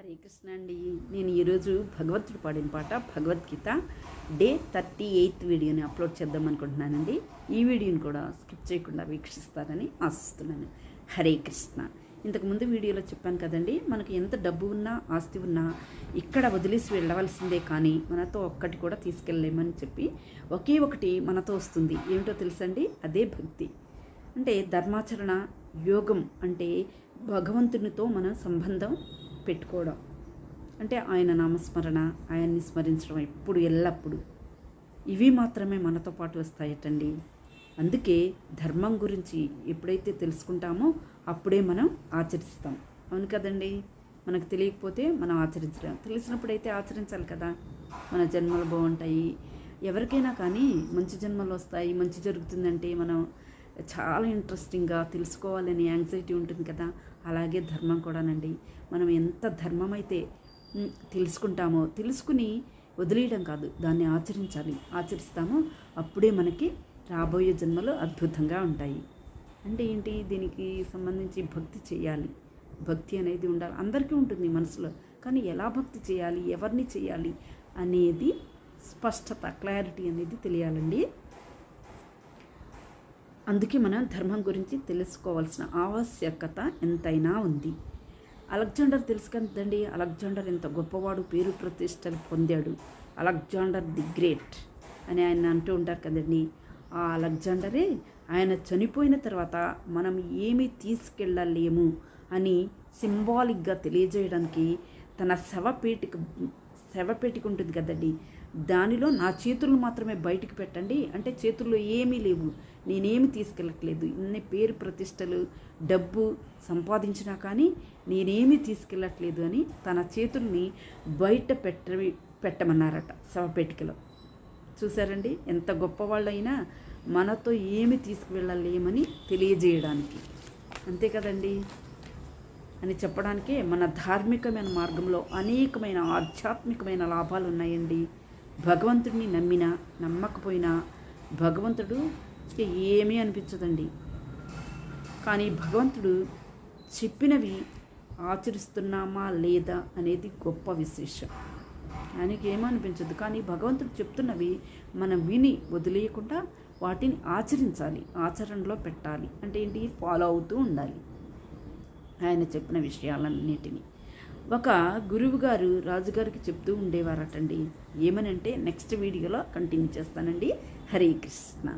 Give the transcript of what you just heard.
హరే కృష్ణ అండి. నేను ఈరోజు భగవంతుడు పాడిన పాట భగవద్గీత డే 38 వీడియోని అప్లోడ్ చేద్దాం అనుకుంటున్నానండి. ఈ వీడియోని కూడా స్కిప్ చేయకుండా వీక్షిస్తారని ఆశిస్తున్నాను. హరే కృష్ణ. ఇంతకుముందు వీడియోలో చెప్పాను కదండి, మనకు ఎంత డబ్బు ఉన్నా ఆస్తి ఉన్నా ఇక్కడ వదిలేసి వెళ్ళవలసిందే, కానీ మనతో ఒక్కటి కూడా తీసుకెళ్ళలేమని చెప్పి ఒకే ఒకటి మనతో వస్తుంది. ఏమిటో తెలుసండి, అదే భక్తి. అంటే ధర్మాచరణ యోగం అంటే భగవంతునితో మన సంబంధం పెట్టుకోవడం, అంటే ఆయన నామస్మరణ, ఆయన్ని స్మరించడం ఎప్పుడు ఎల్లప్పుడు. ఇవి మాత్రమే మనతో పాటు వస్తాయటండి. అందుకే ధర్మం గురించి ఎప్పుడైతే తెలుసుకుంటామో అప్పుడే మనం ఆచరిస్తాం. అవును కదండి. మనకు తెలియకపోతే మనం ఆచరించలేం, తెలిసినప్పుడైతే ఆచరించాలి కదా. మన జన్మలు బాగుంటాయి, ఎవరికైనా కానీ మంచి జన్మలు వస్తాయి, మంచి జరుగుతుందంటే మనం చాలా ఇంట్రెస్టింగ్గా తెలుసుకోవాలని యాంగ్జైటీ ఉంటుంది కదా. అలాగే ధర్మం కూడానండి. మనం ఎంత ధర్మం అయితే తెలుసుకుంటామో, తెలుసుకుని వదిలేయడం కాదు, దాన్ని ఆచరించాలి. ఆచరిస్తామో అప్పుడే మనకి రాబోయే జన్మలు అద్భుతంగా ఉంటాయి. అంటే ఏంటి, దీనికి సంబంధించి భక్తి చేయాలి. భక్తి అనేది ఉండాలి, అందరికీ ఉంటుంది మనసులో. కానీ ఎలా భక్తి చేయాలి, ఎవరిని చేయాలి అనేది స్పష్టత, క్లారిటీ అనేది తెలియాలండి. అందుకే మనం ధర్మం గురించి తెలుసుకోవాల్సిన ఆవశ్యకత ఎంతైనా ఉంది. అలెగ్జాండర్ తెలుసు కదండి. అలెగ్జాండర్ ఎంత గొప్పవాడు, పేరు ప్రతిష్టలు పొందాడు. అలెగ్జాండర్ ది గ్రేట్ అని ఆయన అంటూ ఉంటారు కదండి. ఆ అలెగ్జాండరే ఆయన చనిపోయిన తర్వాత మనం ఏమీ తీసుకెళ్ళలేము అని సింబాలిక్గా తెలియజేయడానికి తన శవపేటిక ఉంటుంది కదండి, దానిలో నా చేతులు మాత్రమే బయటికి పెట్టండి, అంటే చేతుల్లో ఏమీ లేవు, నేనేమి తీసుకెళ్ళట్లేదు, ఇన్ని పేరు ప్రతిష్టలు డబ్బు సంపాదించినా కానీ నేనేమీ తీసుకెళ్ళట్లేదు అని తన చేతుల్ని బయట పెట్టమన్నారట శవపేటికలో. చూసారండి, ఎంత గొప్పవాళ్ళైనా మనతో ఏమి తీసుకువెళ్ళలేమని తెలియజేయడానికి, అంతే కదండి అని చెప్పడానికే మన ధార్మికమైన మార్గంలో అనేకమైన ఆధ్యాత్మికమైన లాభాలు ఉన్నాయండి. భగవంతుడిని నమ్మినా నమ్మకపోయినా భగవంతుడు ఏమీ అనిపించదండి. కానీ భగవంతుడు చెప్పినవి ఆచరిస్తున్నామా లేదా అనేది గొప్ప విశేషం. ఆయనకి ఏమనిపించదు, కానీ భగవంతుడు చెప్తున్నవి మనం విని వదిలేయకుండా వాటిని ఆచరించాలి, ఆచరణలో పెట్టాలి. అంటే ఏంటి, ఫాలో అవుతూ ఉండాలి ఆయన చెప్పిన విషయాలన్నిటినీ. ఒక గురువుగారు రాజుగారికి చెప్తూ ఉండేవారటండి. ఏమనంటే నెక్స్ట్ వీడియోలో కంటిన్యూ చేస్తానండి. హరే కృష్ణ.